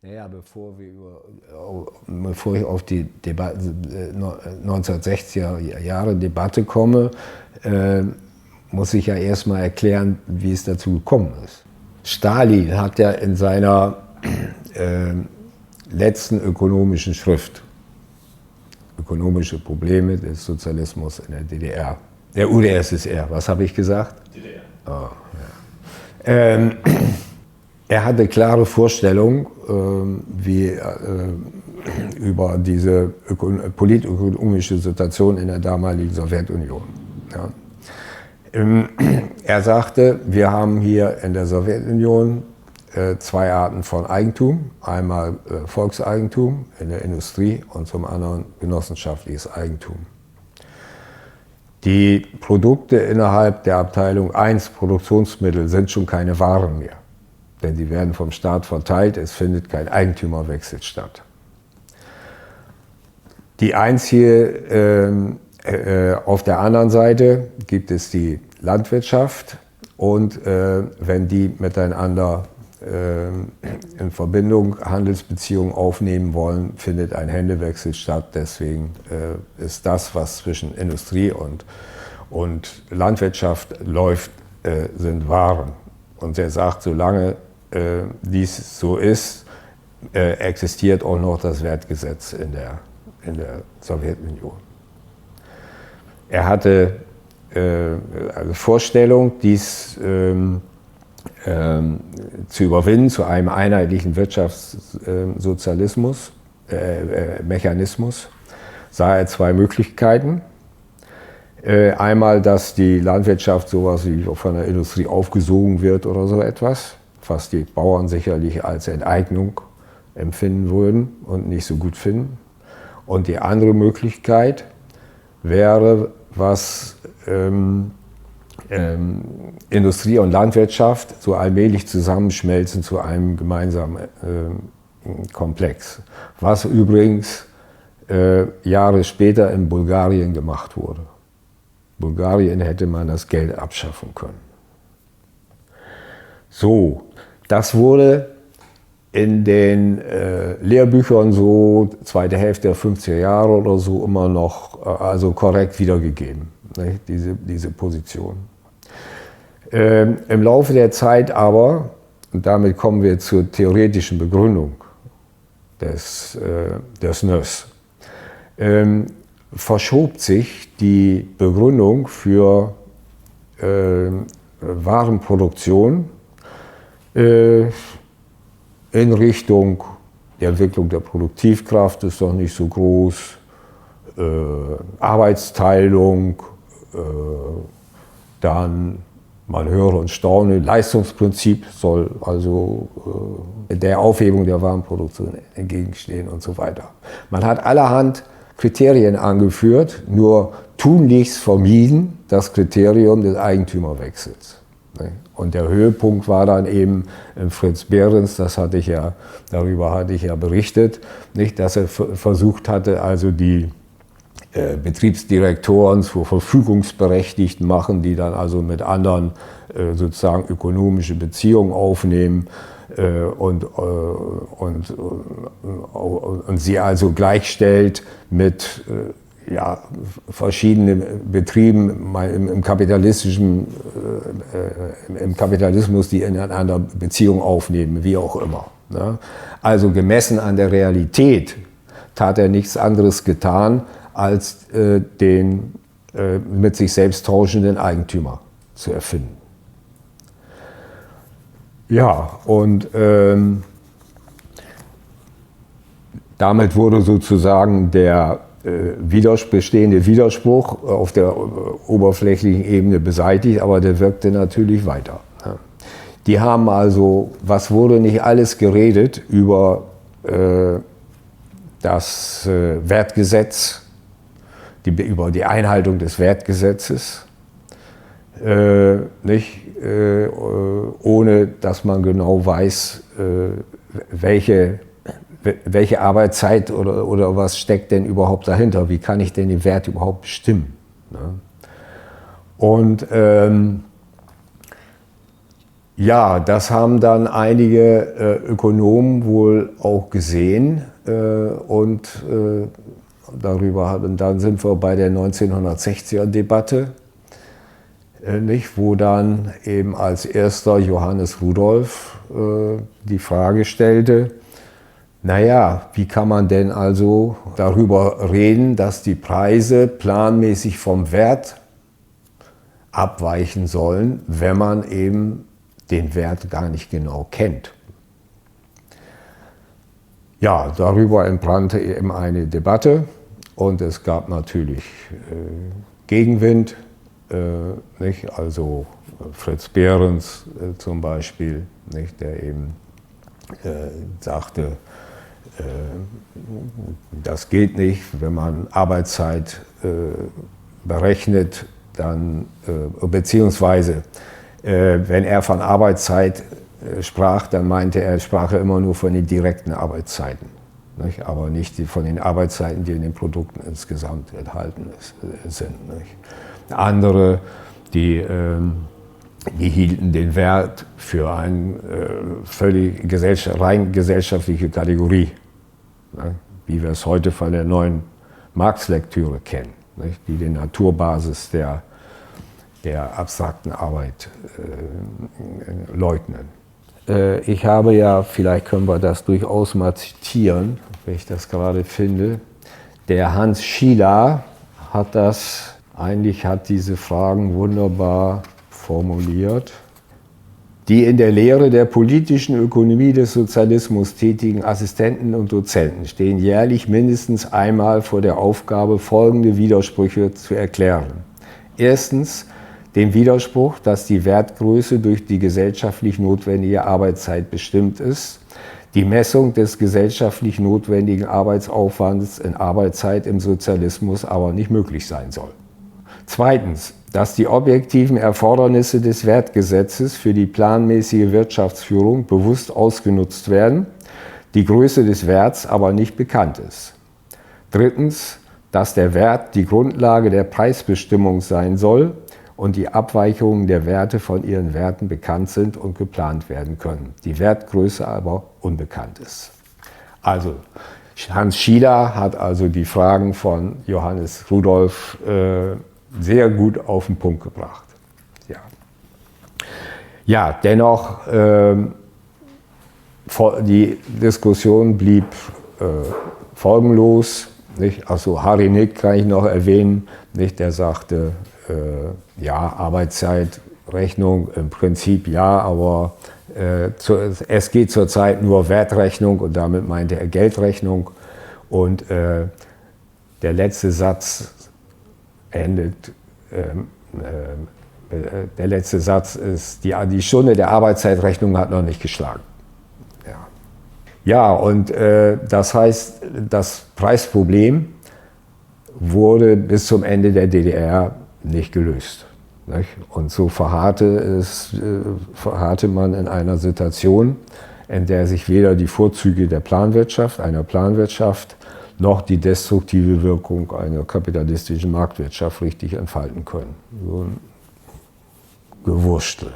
Naja, bevor ich auf die Debatte, 1960er Jahre Debatte komme, muss ich ja erstmal erklären, wie es dazu gekommen ist. Stalin hat ja in seiner letzten ökonomischen Schrift, Ökonomische Probleme des Sozialismus in der DDR, der UdSSR, was habe ich gesagt? DDR. Oh, ja. Er hatte klare Vorstellungen über diese politökonomische Situation in der damaligen Sowjetunion. Ja. Er sagte, wir haben hier in der Sowjetunion zwei Arten von Eigentum. Einmal Volkseigentum in der Industrie und zum anderen genossenschaftliches Eigentum. Die Produkte innerhalb der Abteilung 1 Produktionsmittel sind schon keine Waren mehr. Denn sie werden vom Staat verteilt, es findet kein Eigentümerwechsel statt. Die einzige, auf der anderen Seite gibt es die Landwirtschaft und wenn die miteinander in Verbindung Handelsbeziehungen aufnehmen wollen, findet ein Händewechsel statt. Deswegen ist das, was zwischen Industrie und Landwirtschaft läuft, sind Waren. Und er sagt, solange dies so ist, existiert auch noch das Wertgesetz in der Sowjetunion. Er hatte eine Vorstellung, dies zu überwinden zu einem einheitlichen Wirtschaftssozialismus, Mechanismus, sah er zwei Möglichkeiten. Einmal, dass die Landwirtschaft sowas wie von der Industrie aufgesogen wird oder so etwas, was die Bauern sicherlich als Enteignung empfinden würden und nicht so gut finden. Und die andere Möglichkeit wäre, was Industrie und Landwirtschaft so allmählich zusammenschmelzen zu einem gemeinsamen Komplex. Was übrigens Jahre später in Bulgarien gemacht wurde. Bulgarien hätte man das Geld abschaffen können. So, das wurde in den Lehrbüchern so zweite Hälfte der 50er Jahre oder so immer noch also korrekt wiedergegeben, ne, diese Position. Im Laufe der Zeit aber, und damit kommen wir zur theoretischen Begründung des NÖS, verschob sich die Begründung für Warenproduktion in Richtung der Entwicklung der Produktivkraft ist doch nicht so groß, Arbeitsteilung, dann, man höre und staune, Leistungsprinzip soll also der Aufhebung der Warenproduktion entgegenstehen und so weiter. Man hat allerhand Kriterien angeführt, nur tunlichst vermieden das Kriterium des Eigentümerwechsels. Und der Höhepunkt war dann eben Fritz Behrens, darüber hatte ich ja berichtet, nicht, dass er versucht hatte, also die Betriebsdirektoren zu verfügungsberechtigt machen, die dann also mit anderen sozusagen ökonomische Beziehungen aufnehmen und sie also gleichstellt mit verschiedenen Betrieben im Kapitalismus, die ineinander Beziehungen aufnehmen, wie auch immer. Ne? Also gemessen an der Realität tat er nichts anderes getan, als den mit sich selbst tauschenden Eigentümer zu erfinden. Ja, und damit wurde sozusagen der bestehende Widerspruch auf der oberflächlichen Ebene beseitigt, aber der wirkte natürlich weiter. Die haben also, was wurde nicht alles geredet über das Wertgesetz, über die Einhaltung des Wertgesetzes, ohne dass man genau weiß, welche Arbeitszeit oder was steckt denn überhaupt dahinter? Wie kann ich denn den Wert überhaupt bestimmen? Ne? Und Ja, das haben dann einige Ökonomen wohl auch gesehen dann sind wir bei der 1960er-Debatte, nicht, wo dann eben als erster Johannes Rudolph die Frage stellte, naja, wie kann man denn also darüber reden, dass die Preise planmäßig vom Wert abweichen sollen, wenn man eben den Wert gar nicht genau kennt. Ja, darüber entbrannte eben eine Debatte und es gab natürlich Gegenwind, nicht? Also Fritz Behrens zum Beispiel, nicht? Der eben sagte, das geht nicht, wenn man Arbeitszeit berechnet, dann, beziehungsweise wenn er von Arbeitszeit sprach, dann sprach er immer nur von den direkten Arbeitszeiten, nicht? Aber nicht von den Arbeitszeiten, die in den Produkten insgesamt enthalten sind. Nicht? Andere, die hielten den Wert für eine völlig rein gesellschaftliche Kategorie, ne? Wie wir es heute von der neuen Marx-Lektüre kennen, nicht? Die die Naturbasis der abstrakten Arbeit leugnen. Ich habe ja, vielleicht können wir das durchaus mal zitieren, wenn ich das gerade finde, der Hans Schieler hat diese Fragen wunderbar formuliert. Die in der Lehre der politischen Ökonomie des Sozialismus tätigen Assistenten und Dozenten stehen jährlich mindestens einmal vor der Aufgabe, folgende Widersprüche zu erklären. Erstens, den Widerspruch, dass die Wertgröße durch die gesellschaftlich notwendige Arbeitszeit bestimmt ist, die Messung des gesellschaftlich notwendigen Arbeitsaufwands in Arbeitszeit im Sozialismus aber nicht möglich sein soll. Zweitens, dass die objektiven Erfordernisse des Wertgesetzes für die planmäßige Wirtschaftsführung bewusst ausgenutzt werden, die Größe des Werts aber nicht bekannt ist. Drittens, dass der Wert die Grundlage der Preisbestimmung sein soll und die Abweichungen der Werte von ihren Werten bekannt sind und geplant werden können, die Wertgröße aber unbekannt ist. Also Hans Schieler hat also die Fragen von Johannes Rudolph sehr gut auf den Punkt gebracht. Ja, dennoch, die Diskussion blieb folgenlos. Nicht? Also Harry Nick kann ich noch erwähnen, nicht? Der sagte, ja, Arbeitszeitrechnung im Prinzip ja, aber es geht zurzeit nur Wertrechnung und damit meinte er Geldrechnung. Und der letzte Satz ist, die Stunde der Arbeitszeitrechnung hat noch nicht geschlagen. Ja, und das heißt, das Preisproblem wurde bis zum Ende der DDR nicht gelöst. Nicht? Und so verharrte man in einer Situation, in der sich weder die Vorzüge einer Planwirtschaft, noch die destruktive Wirkung einer kapitalistischen Marktwirtschaft richtig entfalten können. So ein Gewurstel.